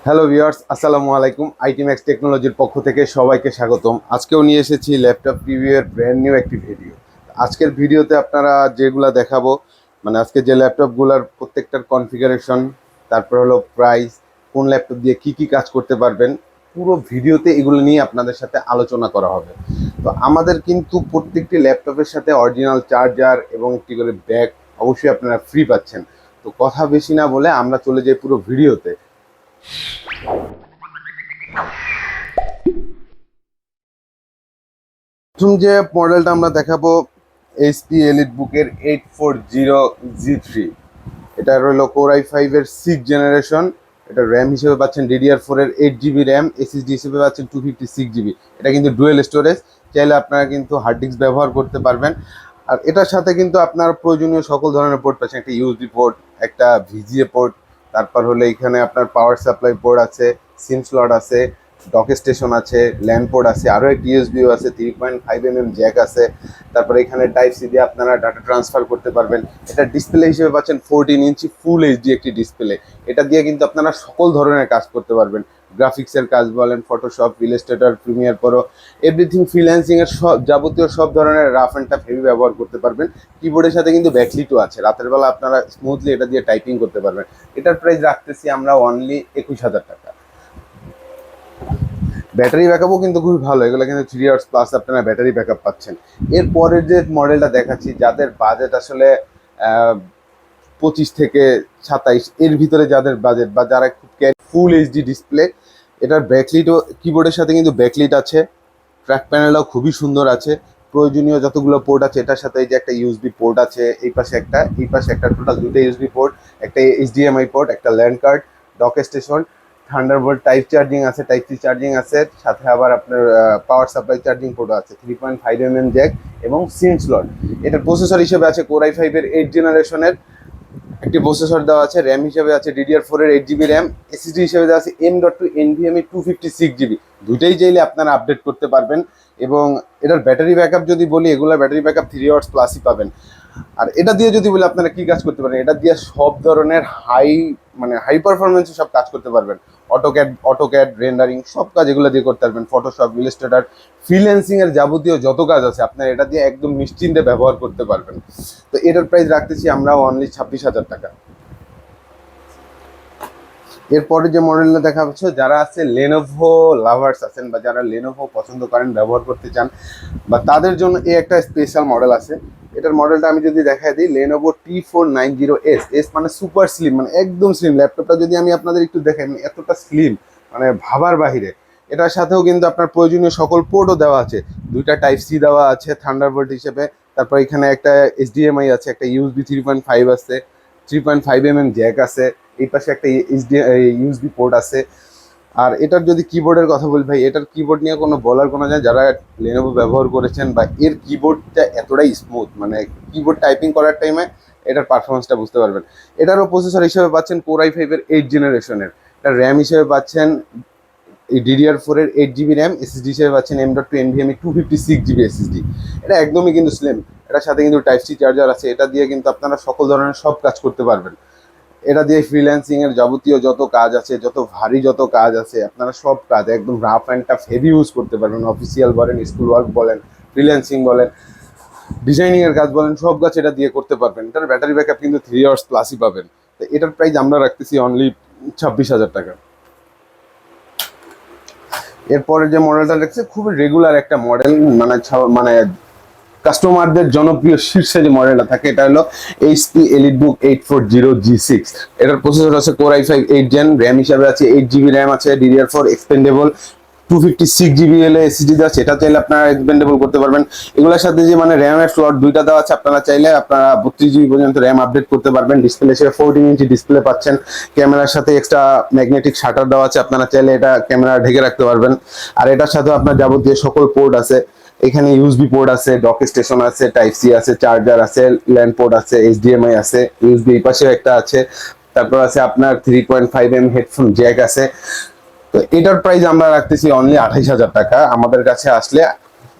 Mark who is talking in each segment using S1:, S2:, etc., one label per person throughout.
S1: Hello viewers, আসসালামু আলাইকুম। আইটিম্যাক্স টেকনোলজির পক্ষ থেকে সবাইকে স্বাগতম। আজকেও নিয়ে এসেছি ল্যাপটপ রিভিউয়ের ব্র্যান্ড নিউ একটি ভিডিও। আজকের ভিডিওতে আপনারা যেগুলা দেখাবো, মানে আজকে যে ল্যাপটপগুলোর প্রত্যেকটার কনফিগারেশন, তারপর হলো প্রাইস, কোন ল্যাপটপ দিয়ে কি কি কাজ করতে পারবেন, পুরো ভিডিওতে এগুলো নিয়ে আপনাদের সাথে আলোচনা করা হবে। তো আমাদের কিন্তু প্রত্যেকটি ল্যাপটপের সাথে অরিজিনাল চার্জার এবং একটি করে ব্যাগ অবশ্যই আপনারা ফ্রি পাচ্ছেন। তো কথা বেশি না বলে আমরা চলে যাই পুরো ভিডিওতে। প্রথম যে মডেলটা আমরা দেখাবো এইচপি এলিটবুকের 840G3। এটা রইল কোর i5 এর 6th জেনারেশন। এটা র্যাম হিসেবে পাচ্ছেন DDR4 এর 8GB র্যাম, এসএসডি হিসেবে পাচ্ছেন 256GB। এটা কিন্তু ডুয়েল স্টোরেজ, চাইলে আপনারা কিন্তু হার্ড ডিস্ক ব্যবহার করতে পারবেন। আর এটার সাথে কিন্তু আপনার প্রয়োজনীয় সকল ধরনের পোর্ট পাচ্ছেন। একটা ইউএসবি পোর্ট, একটা ভিজিএ পোর্ট, তারপর হলে এখানে আপনার পাওয়ার সাপ্লাই পোর্ট আছে, সিম স্লট আছে, ডক স্টেশন আছে, ল্যান্ড পোর্ট আছে, আরও একটি ইউএসবিও আছে, 3.5mm জ্যাক আছে। তারপরে এখানে টাইপ সি দিয়ে আপনারা ডাটা ট্রান্সফার করতে পারবেন। এটা ডিসপ্লে হিসেবে পাচ্ছেন 14 ইঞ্চি ফুল এইচডি একটি ডিসপ্লে। এটা দিয়ে কিন্তু আপনারা সকল ধরনের কাজ করতে পারবেন। গ্রাফিক্সের কাজ বলেন, Photoshop, Illustrator, Premiere Pro, everything, ফ্রিল্যান্সিংয়ের সব যাবতীয় সব ধরনের রাফ অ্যান্ড টাফ হেভি ব্যবহার করতে পারবেন। কিবোর্ডের সাথে কিন্তু ব্যাকলিটও আছে, রাতের বেলা আপনারা স্মুথলি এটা দিয়ে টাইপিং করতে পারবেন। এটার প্রাইস রাখতেছি আমরা অনলি 21,000 টাকা। ব্যাটারি ব্যাকআপও কিন্তু খুবই ভালো, এগুলো কিন্তু 3 ইয়ার্স প্লাস আপনারা ব্যাটারি ব্যাকআপ পাচ্ছেন। এরপরের যে মডেলটা দেখাচ্ছি, যাদের বাজেট আসলে 25 থেকে 27 এর ভিতরে, যাদের বাজেট বা যারা খুব ফুল এইচডি ডিসপ্লে, এটার ব্যাকলিটও কিবোর্ডের সাথে কিন্তু ব্যাকলিট আছে। ট্র্যাক প্যানেলটাও খুবই সুন্দর আছে। প্রয়োজনীয় যতগুলো পোর্ট আছে এটার সাথে, এই যে একটা ইউএসবি পোর্ট আছে, এই পাশে একটা, টোটাল দুটো ইউএসবি পোর্ট, একটা এইচডিএমআই পোর্ট, একটা LAN card, dock station, thunderbolt type charging আছে, টাইপ সি চার্জিং আছে, সাথে আবার আপনার পাওয়ার সাপ্লাই চার্জিং পোর্ট আছে, 3.5mm জ্যাক এবং সিম স্লট। এটার প্রসেসর হিসেবে আছে কোর i5 এর 8th জেনারেশনের একটি প্রসেসর দেওয়া আছে। র্যাম হিসেবে আছে DDR4 এর 8GB র্যাম, এসএসডি হিসেবে দেওয়া আছে M.2 NVMe 256GB। দুইটাই চাইলে আপনারা আপডেট করতে পারবেন। এবং এটার ব্যাটারি ব্যাকআপ যদি বলি, এগুলোর ব্যাটারি ব্যাকআপ 3 আওয়ার্স প্লাসই পাবেন। আর এটা দিয়ে যদি বলি আপনারা কি কাজ করতে পারেন, এটা দিয়ে সব ধরনের হাই পারফরমেন্সে সব কাজ করতে পারবেন। অটোক্যাড রেন্ডারিং সব কাজ এগুলো দিয়ে করতে পারবেন। ফটোশপ, ইলাস্ট্রেটর, ফ্রিল্যান্সিং এর যাবতীয় যত কাজ আছে আপনারা এটা দিয়ে একদম নিশ্চিন্তে ব্যবহার করতে পারবেন। তো এটার প্রাইস রাখতেছি আমরা অনলি 26,000 টাকা। এরপরে যে মডেলটা দেখা হচ্ছে, যারা আছে লেনোভো লাভার্স আছেন বা যারা লেনোভো পছন্দ করেন, ব্যবহার করতে চান, বা তাদের জন্য এই একটা স্পেশাল মডেল আছে। এটার মডেলটা আমি যদি দেখাই দিই, লেনোভো T490S। এস মানে সুপার স্লিম, মানে একদম স্লিম। ল্যাপটপটা যদি আমি আপনাদের একটু দেখাই, মানে এতটা স্লিম, মানে ভাবার বাহিরে। এটার সাথেও কিন্তু আপনার প্রয়োজনীয় সকল পোর্টও দেওয়া আছে। দুইটা টাইপ সি দেওয়া আছে থান্ডারবোল্ট হিসেবে। তারপর এখানে একটা এইচডিএমআই আছে, একটা ইউএসবি 3.5 আছে, 3.5mm জ্যাক আছে, এই পাশে একটা ইউএসবি পোর্ট আছে। আর এটার যদি কিবোর্ডের কথা বলি, ভাই এটার কিবোর্ড নিয়ে কোনো বলার কোনো যায়, যারা লেনোভো ব্যবহার করেছেন, বা এর কিবোর্ডটা এতটাই স্মুথ, মানে কিবোর্ড টাইপিং করার টাইমে এটার পারফরমেন্সটা বুঝতে পারবেন। এটারও প্রসেসর হিসেবে পাচ্ছেন কোর i5 এর 8th জেনারেশনের। এটা র্যাম হিসেবে পাচ্ছেন এই DDR4 এর 8GB র্যাম, এসএসডি হিসেবে পাচ্ছেন M.2 NVMe 256GB এসএসডি। এটা একদমই কিন্তু স্লিম। এটার সাথে কিন্তু টাইপ সি চার্জার আছে। এটা দিয়ে কিন্তু আপনারা সকল ধরনের সব কাজ করতে পারবেন। এটা দিয়ে ফ্রিল্যান্সিং এর যাবতীয় যত কাজ আছে, যত ভারী যত কাজ আছে, আপনারা সব কাজ একদম rough and tough heavy use করতে পারবেন। অফিসিয়াল বলেন, স্কুল ওয়ার্ক বলেন, ফ্রিল্যান্সিং বলেন, ডিজাইনিং এর কাজ বলেন, সব কাজ এটা দিয়ে করতে পারবেন। এটার ব্যাটারি ব্যাকআপ কিন্তু 3 আওয়ার্স প্লাসই পাবেন। তো এটার প্রাইস আমরা রাখতেছি অনলি 26,000 টাকা। এরপরে যে মডেলটা দেখছে, খুবই রেগুলার একটা মডেল, মানে কাস্টমারদের জনপ্রিয় শীর্ষে যে মডেলটা থাকে, এটা হলো এইচপি এলিটবুক 840G6। এটার প্রসেসর আছে core i5 8th gen, RAM হিসাবে আছে 8GB র্যাম আছে, DDR4 এক্সপেন্ডেবল, 256GB হলে এসএসডি দেওয়া আছে। এটা চাইলে আপনারা এক্সপেন্ডেবল করতে পারবেন। এগুলোর সাথে যে মানে র্যামের স্লট দুইটা দেওয়া আছে, আপনারা চাইলে আপনারা 32GB পর্যন্ত র্যাম আপডেট করতে পারবেন। ডিসপ্লে হিসেবে 14 ইঞ্চি ডিসপ্লে পাচ্ছেন। ক্যামেরার সাথে এক্সট্রা ম্যাগনেটিক শাটার দেওয়া আছে, আপনারা চাইলে এটা ক্যামেরা ঢেকে রাখতে পারবেন। আর এটার সাথে আপনার যাবতীয় সকল পোর্ট আছে। এখানে ইউএসবি পোর্ট আছে, ডক স্টেশন আছে, টাইপ সি আছে, চার্জার আছে, ল্যান্ড পোর্ট আছে, এইচডিএমআই আছে, ইউএসবি এই পাশেও একটা আছে। তারপর আছে আপনার 3.5mm হেডফোন জ্যাক আছে। তো এটার প্রাইস আমরা রাখতেছি অনলি 28,000 টাকা। আমাদের কাছে আসলে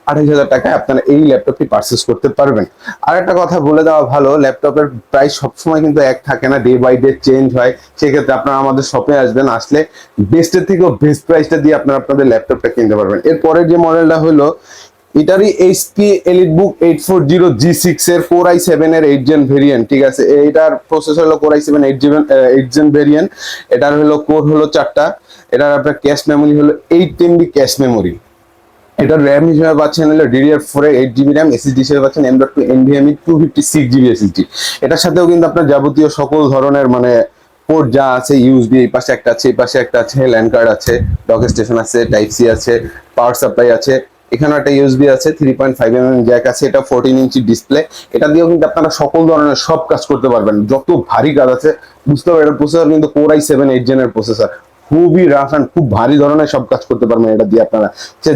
S1: 28,000 টাকায় আপনারা এই ল্যাপটপটি পারচেস করতে পারবেন। আর একটা কথা বলে দেওয়া ভালো, ল্যাপটপের প্রাইস সবসময় কিন্তু এক থাকে না, ডে বাই ডে চেঞ্জ হয়। সেক্ষেত্রে আপনারা আমাদের শপে আসবেন, আসলে বেস্টের থেকেও বেস্ট প্রাইসটা দিয়ে আপনারা আপনাদের ল্যাপটপটা কিনতে পারবেন। এরপরে যে মডেলটা হলো এটারই এইচপি এলিটবুক 840G6 এর Core i7 এর 8 জেন ভেরিয়েন্ট, ঠিক আছে। এটার প্রসেসর হলো Core i7 8 জেন ভেরিয়েন্ট। এটার হলো কোর হলো 4টা। এটার আপনার ক্যাশ মেমোরি হলো 8 MB ক্যাশ মেমোরি। এটার র্যাম হিসেবে পাচ্ছেন হলো DDR4 এর 8 GB র্যাম, এসএসডি হিসেবে পাচ্ছেন M.2 NVMe 256 GB এসএসডি। এটার সাথেও কিন্তু আপনার যাবতীয় সকল ধরনের মানে পোর্ট যা আছে, ইউএসবি এই পাশে একটা আছে, এই পাশে একটা আছে, ল্যান্ড কার্ড আছে, ডক স্টেশন আছে, টাইপ সি আছে, পাওয়ার সাপ্লাই আছে, এখানে একটা ইউএসবি আছে, 3.5mm জ্যাক আছে, এটা 14 ইঞ্চি ডিসপ্লে। এটা দিয়েও কিন্তু আপনারা সকল ধরনের সব কাজ করতে পারবেন, যত ভারী কাজ আছে। বুঝতে পারবেন এটার প্রসেসর কিন্তু Core i7 8 জেনের প্রসেসর, খুবই রাফ অ্যান্ড খুব ভারী ধরনের সব কাজ করতে পারবেন এটা দিয়ে আপনারা।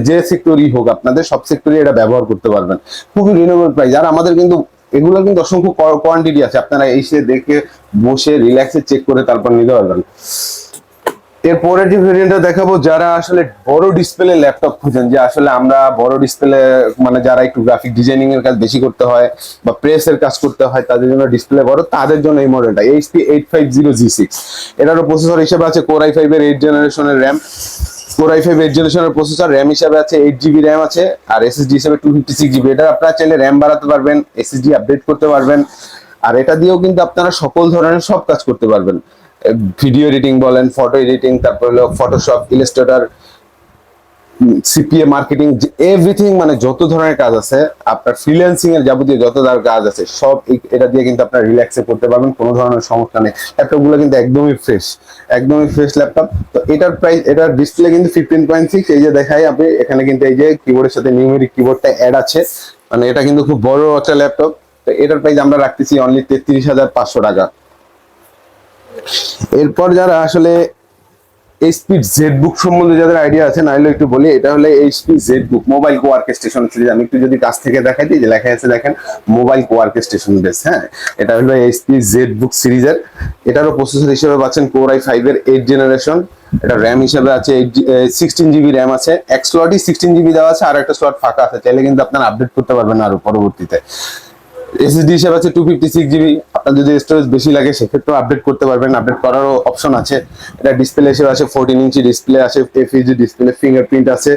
S1: যে সেক্টরই হোক আপনাদের, সব সেক্টরে এটা ব্যবহার করতে পারবেন। খুবই রিজনেবল প্রাইস। আর আমাদের কিন্তু এগুলো কিন্তু অসংখ্য কোয়ান্টিটি আছে, আপনারা এসে দেখে বসে রিল্যাক্সে চেক করে তারপর নিতে পারবেন। এরপরে যে ভেরিয়েন্টটা দেখাবো, যারা আসলে বড় ডিসপ্লে ল্যাপটপ খুঁজেন, যে আসলে আমরা বড় ডিসপ্লে মানে যারা একটু গ্রাফিক ডিজাইনিং এর কাজ বেশি করতে হয় বা প্রেসের কাজ করতে হয়, তাদের জন্য ডিসপ্লে বড়, তাদের জন্য এই মডেলটা HP 850G6। এটারও প্রসেসর হিসেবে আছে Core i5 এর 8 জেনারেশনের র্যাম, Core i5 8 জেনারেশনের প্রসেসর, র্যাম হিসেবে আছে 8 GB র্যাম আছে, আর এসএসডি হিসেবে 256 GB। এটা আপনারা চাইলে র্যাম বাড়াতে পারবেন, এসএসডি আপডেট করতে পারবেন। আর এটা দিয়েও কিন্তু আপনারা সকল ধরনের সব কাজ করতে পারবেন। ভিডিও এডিটিং বলেন, ফটো এডিটিং, তারপর হলো Photoshop, Illustrator, CPA marketing, everything, মানে যত ধরনের কাজ আছে আপনার ফ্রিল্যান্সিং এর যাবতীয় যত ধরনের কাজ আছে সব এটা দিয়ে কিন্তু আপনার রিল্যাক্সে করতে পারবেন, কোনো ধরনের সমস্যা নেই। ল্যাপটপগুলো কিন্তু একদমই ফ্রেশ, একদমই ফ্রেশ ল্যাপটপ। তো এটার প্রাইস, এটার ডিসপ্লে কিন্তু 15.6, এই যে দেখাই আপনি এখানে কিন্তু এই যে কিবোর্ডের সাথে নিউমেরিক কিবোর্ডটা অ্যাড আছে, মানে এটা কিন্তু খুব বড় একটা ল্যাপটপ। তো এটার প্রাইস আমরা রাখতেছি অনলি 33,500 টাকা। এরপর যারা আসলে এইচপি জেডবুক সম্বন্ধে যাদের আইডিয়া আছে, নাইলে একটু বলি, এটা হলো HP ZBook mobile work station series. আমি একটু যদি কাছ থেকে দেখাই দিই, যে লেখা আছে দেখেন মোবাইল ওয়ার্ক স্টেশন বেস। হ্যাঁ, এটা হলো এইচপি জেডবুক সিরিজের। এটারও প্রসেসর হিসেবে পাচ্ছেন Core i5 এর 8 জেনারেশন। এটা র্যাম হিসেবে আছে 16 GB র্যাম আছে, এক স্লটই 16 GB দেওয়া আছে, আর একটা স্লট ফাঁকা আছে, চাইলে কিন্তু আপনারা আপডেট করতে পারবেন আরো পরবর্তীতে। এসএসডি হিসেবে আছে 256 GB। আপনার যদি স্টোরেজ বেশি লাগে সেক্ষেত্রেও আপডেট করতে পারবেন, আপডেট করারও অপশন আছে। এটা ডিসপ্লে হিসেবে আছে 14 ইঞ্চি ডিসপ্লে আছে, এফএইচডি ডিসপ্লে, ফিঙ্গারপ্রিন্ট আছে।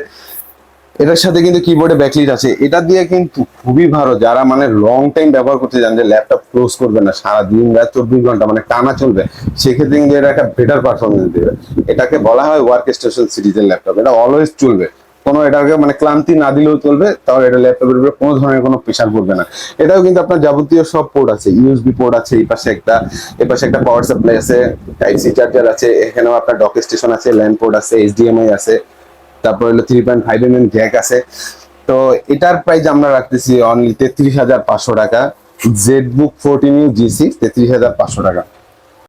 S1: এটার সাথে কিন্তু কিবোর্ডে ব্যাকলিট আছে। এটা দিয়ে কিন্তু খুবই ভালো যারা মানে লং টাইম ব্যবহার করতে চান, যে ল্যাপটপ ক্লোজ করবে না, সারা দিন রাত 24 ঘন্টা মানে টানা চলবে, সেক্ষেত্রে কিন্তু এটা একটা বেটার পারফরমেন্স দেবে। এটাকে বলা হয় ওয়ার্ক স্টেশন সিরিজের ল্যাপটপ। এটা অলওয়েজ চলবে, কোনো এটাকে মানে ক্লান্তি না দিলেও চলবে, তাহলে এটা ল্যাপটপের উপরে কোনো ধরনের কোনো প্রেশার পড়বে না। এটাও কিন্তু আপনার যাবতীয় সব পোর্ট আছে, ইউএসবি পোর্ট আছে, এই পাশে একটা পাওয়ার সাপ্লাই আছে, টাইপ সি চার্জার আছে, এখানেও আপনার ডক স্টেশন আছে, ল্যান্ড পোর্ট আছে, এইচডিএমআই আছে, তারপর হলো 3.5mm জ্যাক আছে। তো এটার প্রাইস আমরা রাখতেছি অনলি 33,500 টাকা। জেডবুক 14U G6 33,500 টাকা।